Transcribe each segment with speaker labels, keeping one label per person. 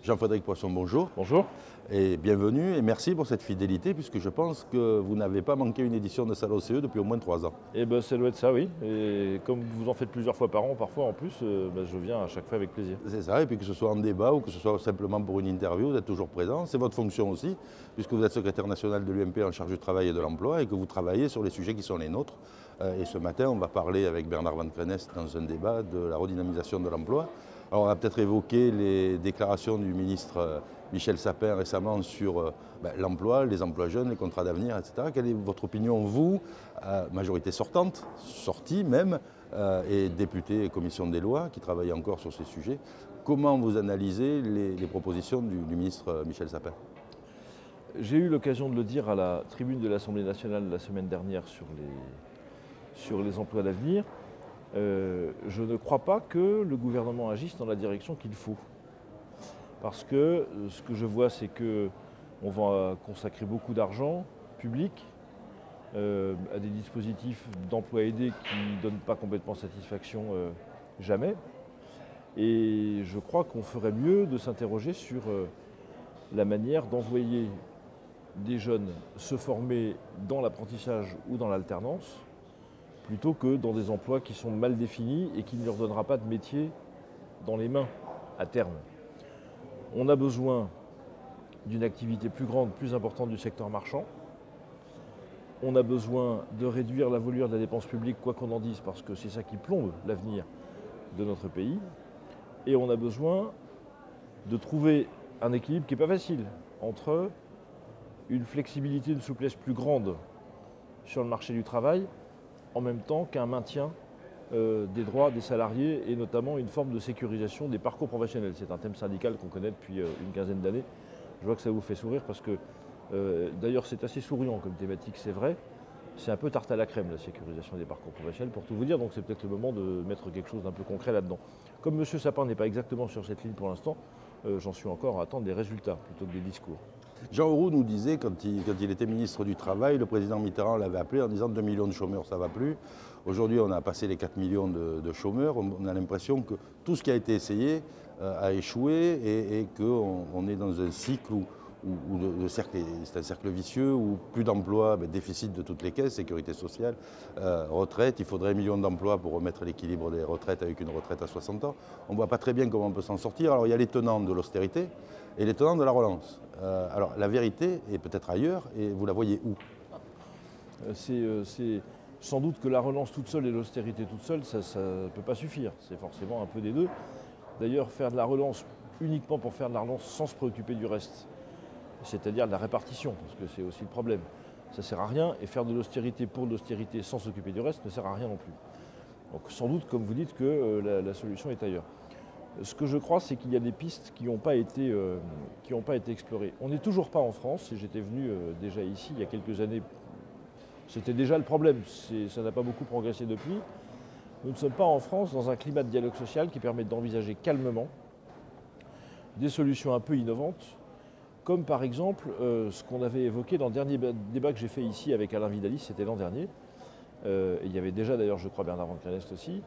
Speaker 1: Jean-Frédéric Poisson, bonjour.
Speaker 2: Bonjour.
Speaker 1: Et bienvenue et merci pour cette fidélité puisque je pense que vous n'avez pas manqué une édition de Salle OCE depuis au moins 3 ans.
Speaker 2: Eh ben, ça doit être ça, oui. Et comme vous en faites plusieurs fois par an, parfois en plus, je viens à chaque fois avec plaisir.
Speaker 1: C'est ça, et puis que ce soit en débat ou que ce soit simplement pour une interview, vous êtes toujours présent. C'est votre fonction aussi, puisque vous êtes secrétaire national de l'UMP en charge du travail et de l'emploi et que vous travaillez sur les sujets qui sont les nôtres. Et ce matin, on va parler avec Bernard Van Crenest dans un débat de la redynamisation de l'emploi. Alors on va peut-être évoquer les déclarations du ministre Michel Sapin récemment sur l'emploi, les emplois jeunes, les contrats d'avenir, etc. Quelle est votre opinion, vous, majorité sortante, sortie même, et député et commission des lois qui travaillent encore sur ces sujets. Comment vous analysez les propositions du ministre Michel Sapin?
Speaker 2: J'ai eu l'occasion de le dire à la tribune de l'Assemblée nationale la semaine dernière sur les emplois d'avenir. Je ne crois pas que le gouvernement agisse dans la direction qu'il faut. Parce que ce que je vois, c'est qu'on va consacrer beaucoup d'argent public à des dispositifs d'emploi aidé qui ne donnent pas complètement satisfaction jamais. Et je crois qu'on ferait mieux de s'interroger sur la manière d'envoyer des jeunes se former dans l'apprentissage ou dans l'alternance, plutôt que dans des emplois qui sont mal définis et qui ne leur donnera pas de métier dans les mains à terme. On a besoin d'une activité plus grande, plus importante du secteur marchand. On a besoin de réduire la voilure de la dépense publique, quoi qu'on en dise, parce que c'est ça qui plombe l'avenir de notre pays. Et on a besoin de trouver un équilibre qui n'est pas facile entre une flexibilité, une souplesse plus grande sur le marché du travail, en même temps qu'un maintien des droits des salariés et notamment une forme de sécurisation des parcours professionnels. C'est un thème syndical qu'on connaît depuis une quinzaine d'années. Je vois que ça vous fait sourire parce que, d'ailleurs, c'est assez souriant comme thématique, c'est vrai. C'est un peu tarte à la crème, la sécurisation des parcours professionnels, pour tout vous dire. Donc c'est peut-être le moment de mettre quelque chose d'un peu concret là-dedans. Comme M. Sapin n'est pas exactement sur cette ligne pour l'instant, j'en suis encore à attendre des résultats plutôt que des discours.
Speaker 1: Jean Auroux nous disait, quand il était ministre du Travail, le président Mitterrand l'avait appelé en disant 2 millions de chômeurs, ça ne va plus. Aujourd'hui, on a passé les 4 millions de chômeurs. On a l'impression que tout ce qui a été essayé a échoué et qu'on est dans un cycle où c'est un cercle vicieux, où plus d'emplois, déficit de toutes les caisses, sécurité sociale, retraite. Il faudrait 1 million d'emplois pour remettre l'équilibre des retraites avec une retraite à 60 ans. On ne voit pas très bien comment on peut s'en sortir. Alors il y a les tenants de l'austérité et les tenants de la relance. Alors la vérité est peut-être ailleurs et vous la voyez où?
Speaker 2: C'est sans doute que la relance toute seule et l'austérité toute seule, ça ne peut pas suffire. C'est forcément un peu des deux. D'ailleurs, faire de la relance uniquement pour faire de la relance sans se préoccuper du reste, c'est-à-dire de la répartition, parce que c'est aussi le problème. Ça ne sert à rien, et faire de l'austérité pour de l'austérité sans s'occuper du reste ne sert à rien non plus. Donc sans doute, comme vous dites, que la solution est ailleurs. Ce que je crois, c'est qu'il y a des pistes qui n'ont pas été explorées. On n'est toujours pas en France, et j'étais venu déjà ici il y a quelques années, c'était déjà le problème, ça n'a pas beaucoup progressé depuis. Nous ne sommes pas en France dans un climat de dialogue social qui permet d'envisager calmement des solutions un peu innovantes, comme par exemple ce qu'on avait évoqué dans le dernier débat que j'ai fait ici avec Alain Vidalis, c'était l'an dernier. Et il y avait déjà d'ailleurs, je crois, Bernard Van Crenest aussi,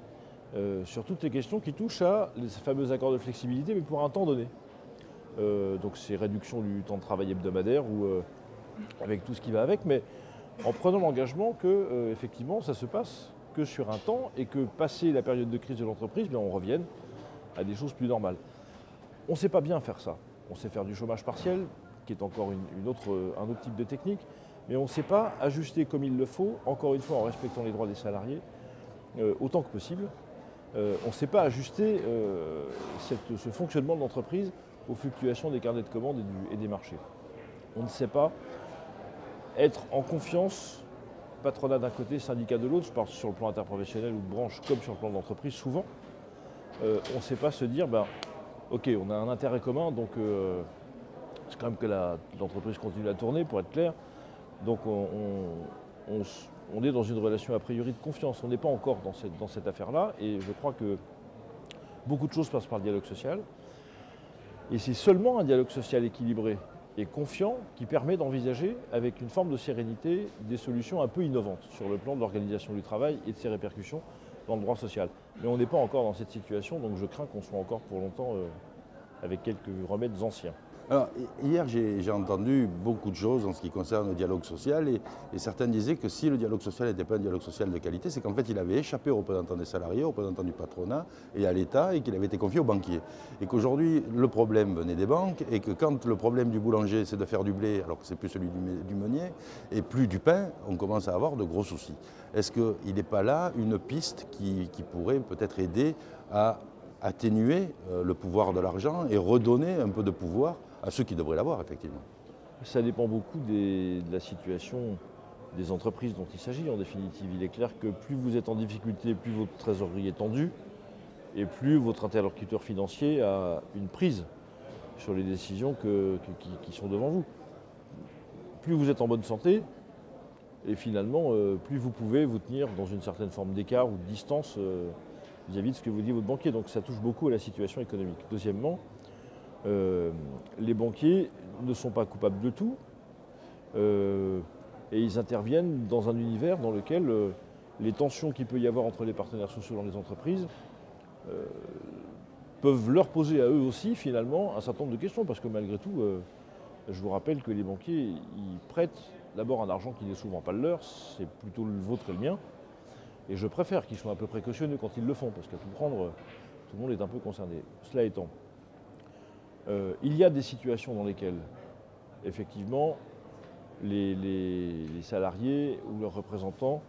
Speaker 2: sur toutes les questions qui touchent à les fameux accords de flexibilité, mais pour un temps donné. Donc c'est réduction du temps de travail hebdomadaire ou avec tout ce qui va avec, mais en prenant l'engagement que effectivement ça se passe que sur un temps et que passé la période de crise de l'entreprise, on revienne à des choses plus normales. On ne sait pas bien faire ça. On sait faire du chômage partiel, qui est encore un autre type de technique, mais on ne sait pas ajuster comme il le faut, encore une fois en respectant les droits des salariés, autant que possible. On ne sait pas ajuster ce fonctionnement de l'entreprise aux fluctuations des carnets de commandes et des marchés. On ne sait pas être en confiance, patronat d'un côté, syndicat de l'autre, je parle sur le plan interprofessionnel ou de branche comme sur le plan de l'entreprise, souvent. On ne sait pas se dire, ok, on a un intérêt commun, donc c'est quand même que l'entreprise continue à tourner, pour être clair. Donc on est dans une relation a priori de confiance. On n'est pas encore dans cette affaire-là, et je crois que beaucoup de choses passent par le dialogue social. Et c'est seulement un dialogue social équilibré et confiant qui permet d'envisager avec une forme de sérénité des solutions un peu innovantes sur le plan de l'organisation du travail et de ses répercussions dans le droit social. Mais on n'est pas encore dans cette situation, donc je crains qu'on soit encore pour longtemps avec quelques remèdes anciens.
Speaker 1: Alors, hier, j'ai entendu beaucoup de choses en ce qui concerne le dialogue social et certains disaient que si le dialogue social n'était pas un dialogue social de qualité, c'est qu'en fait, il avait échappé aux représentants des salariés, aux représentants du patronat et à l'État et qu'il avait été confié aux banquiers. Et qu'aujourd'hui, le problème venait des banques et que quand le problème du boulanger, c'est de faire du blé alors que c'est plus celui du meunier et plus du pain, on commence à avoir de gros soucis. Est-ce qu'il n'est pas là une piste qui pourrait peut-être aider à atténuer le pouvoir de l'argent et redonner un peu de pouvoir à ceux qui devraient l'avoir, effectivement?
Speaker 2: Ça dépend beaucoup de la situation des entreprises dont il s'agit. En définitive, il est clair que plus vous êtes en difficulté, plus votre trésorerie est tendue et plus votre interlocuteur financier a une prise sur les décisions qui sont devant vous. Plus vous êtes en bonne santé et finalement, plus vous pouvez vous tenir dans une certaine forme d'écart ou de distance vis-à-vis de ce que vous dit votre banquier. Donc ça touche beaucoup à la situation économique. Deuxièmement, les banquiers ne sont pas coupables de tout et ils interviennent dans un univers dans lequel les tensions qu'il peut y avoir entre les partenaires sociaux dans les entreprises peuvent leur poser à eux aussi finalement un certain nombre de questions parce que malgré tout, je vous rappelle que les banquiers ils prêtent d'abord un argent qui n'est souvent pas le leur, c'est plutôt le vôtre et le mien et je préfère qu'ils soient un peu précautionneux quand ils le font parce qu'à tout prendre, tout le monde est un peu concerné. Cela étant, il y a des situations dans lesquelles, effectivement, les salariés ou leurs représentants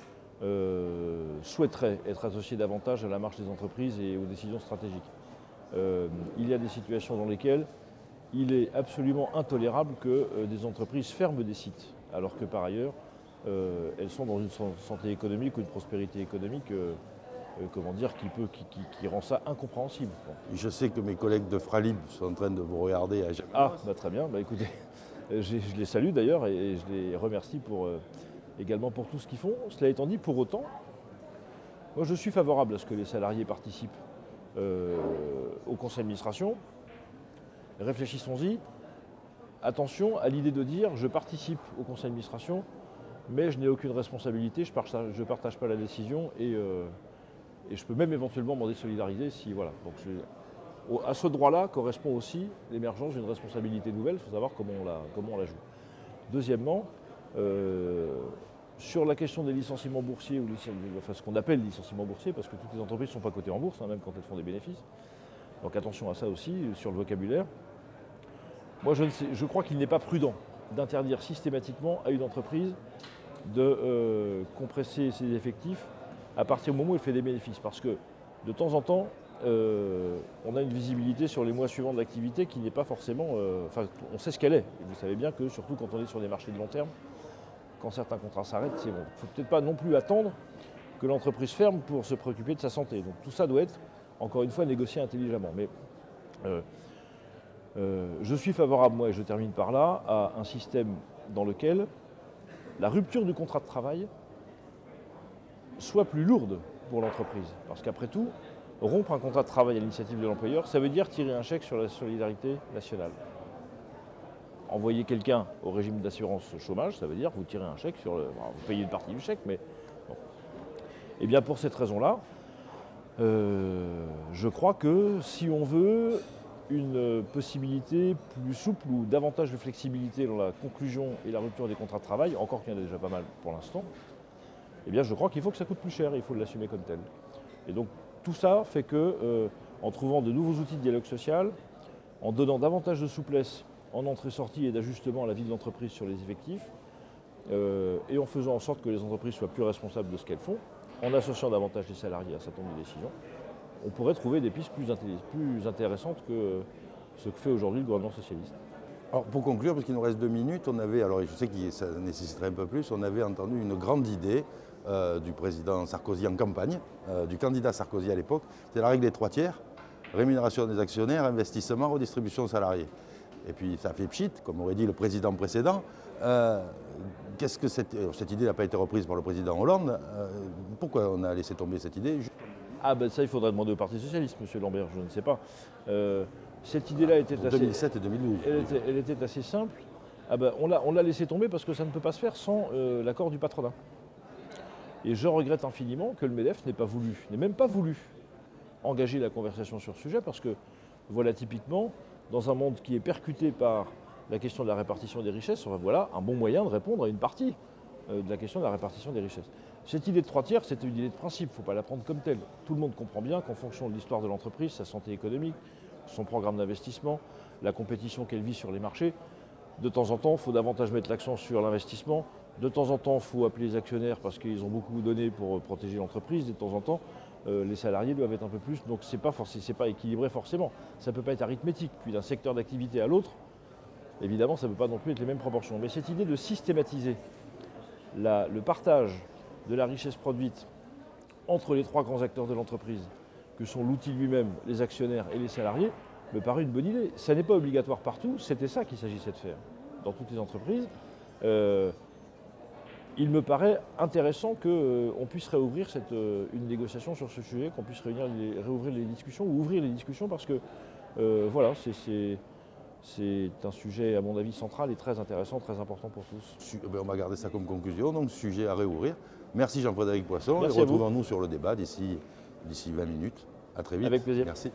Speaker 2: souhaiteraient être associés davantage à la marche des entreprises et aux décisions stratégiques. Il y a des situations dans lesquelles il est absolument intolérable que des entreprises ferment des sites, alors que par ailleurs, elles sont dans une santé économique ou une prospérité économique qui rend ça incompréhensible.
Speaker 1: Je sais que mes collègues de Fralib sont en train de vous regarder à jamais.
Speaker 2: Ah, très bien. Écoutez, je les salue d'ailleurs et je les remercie également pour tout ce qu'ils font. Cela étant dit, pour autant, moi je suis favorable à ce que les salariés participent au conseil d'administration. Réfléchissons-y. Attention à l'idée de dire je participe au conseil d'administration, mais je n'ai aucune responsabilité, je ne partage pas la décision et je peux même éventuellement m'en désolidariser si voilà. Donc à ce droit-là correspond aussi l'émergence d'une responsabilité nouvelle, il faut savoir comment on la joue. Deuxièmement, sur la question des licenciements boursiers, enfin ce qu'on appelle licenciements boursiers, parce que toutes les entreprises ne sont pas cotées en bourse, même quand elles font des bénéfices. Donc attention à ça aussi, sur le vocabulaire. Moi je crois qu'il n'est pas prudent d'interdire systématiquement à une entreprise de compresser ses effectifs à partir du moment où elle fait des bénéfices. Parce que de temps en temps, on a une visibilité sur les mois suivants de l'activité qui n'est pas forcément... on sait ce qu'elle est. Et vous savez bien que surtout quand on est sur des marchés de long terme, quand certains contrats s'arrêtent, c'est bon. Il ne faut peut-être pas non plus attendre que l'entreprise ferme pour se préoccuper de sa santé. Donc tout ça doit être, encore une fois, négocié intelligemment. Mais je suis favorable, moi, et je termine par là, à un système dans lequel la rupture du contrat de travail soit plus lourde pour l'entreprise. Parce qu'après tout, rompre un contrat de travail à l'initiative de l'employeur, ça veut dire tirer un chèque sur la solidarité nationale. Envoyer quelqu'un au régime d'assurance chômage, ça veut dire vous tirez un chèque sur le... Bon, vous payez une partie du chèque, mais... Bon. Et bien pour cette raison-là, je crois que si on veut une possibilité plus souple ou davantage de flexibilité dans la conclusion et la rupture des contrats de travail, encore qu'il y en a déjà pas mal pour l'instant, eh bien je crois qu'il faut que ça coûte plus cher et il faut l'assumer comme tel. Et donc tout ça fait que, en trouvant de nouveaux outils de dialogue social, en donnant davantage de souplesse en entrée-sortie et d'ajustement à la vie de l'entreprise sur les effectifs, et en faisant en sorte que les entreprises soient plus responsables de ce qu'elles font, en associant davantage les salariés à un certain nombre de décisions, on pourrait trouver des pistes plus intéressantes que ce que fait aujourd'hui le gouvernement socialiste.
Speaker 1: Alors pour conclure, parce qu'il nous reste 2 minutes, on avait, alors je sais que ça nécessiterait un peu plus, on avait entendu une grande idée du président Sarkozy en campagne, du candidat Sarkozy à l'époque, c'était la règle des 3 tiers, rémunération des actionnaires, investissement, redistribution aux salariés. Et puis ça fait pchit, comme aurait dit le président précédent. Qu'est-ce que cette idée n'a pas été reprise par le président Hollande? Pourquoi on a laissé tomber cette idée?
Speaker 2: Ah ben ça, il faudrait demander au Parti Socialiste, M. Lambert, je ne sais pas. Cette idée-là était assez...
Speaker 1: 2007 et 2012.
Speaker 2: Elle était assez simple. Ah ben, on l'a laissé tomber parce que ça ne peut pas se faire sans l'accord du patronat. Et je regrette infiniment que le MEDEF n'ait même pas voulu engager la conversation sur ce sujet parce que, voilà typiquement, dans un monde qui est percuté par la question de la répartition des richesses, voilà un bon moyen de répondre à une partie de la question de la répartition des richesses. Cette idée de 3 tiers, c'est une idée de principe, il ne faut pas la prendre comme telle. Tout le monde comprend bien qu'en fonction de l'histoire de l'entreprise, sa santé économique, son programme d'investissement, la compétition qu'elle vit sur les marchés, de temps en temps, il faut davantage mettre l'accent sur l'investissement. De temps en temps, il faut appeler les actionnaires parce qu'ils ont beaucoup donné pour protéger l'entreprise. De temps en temps, les salariés doivent être un peu plus. Donc, ce n'est pas équilibré forcément. Ça ne peut pas être arithmétique. Puis d'un secteur d'activité à l'autre, évidemment, ça ne peut pas non plus être les mêmes proportions. Mais cette idée de systématiser le partage de la richesse produite entre les 3 grands acteurs de l'entreprise, que sont l'outil lui-même, les actionnaires et les salariés, me paraît une bonne idée. Ça n'est pas obligatoire partout, c'était ça qu'il s'agissait de faire dans toutes les entreprises. Il me paraît intéressant qu'on puisse réouvrir une négociation sur ce sujet, qu'on puisse réouvrir les discussions ou ouvrir les discussions parce que voilà, c'est un sujet à mon avis central et très intéressant, très important pour tous.
Speaker 1: On va garder ça comme conclusion, donc sujet à réouvrir. Merci Jean-Frédéric Poisson.
Speaker 2: Merci
Speaker 1: et retrouvons-nous sur le débat d'ici 20 minutes. À très vite.
Speaker 2: Avec plaisir.
Speaker 1: Merci.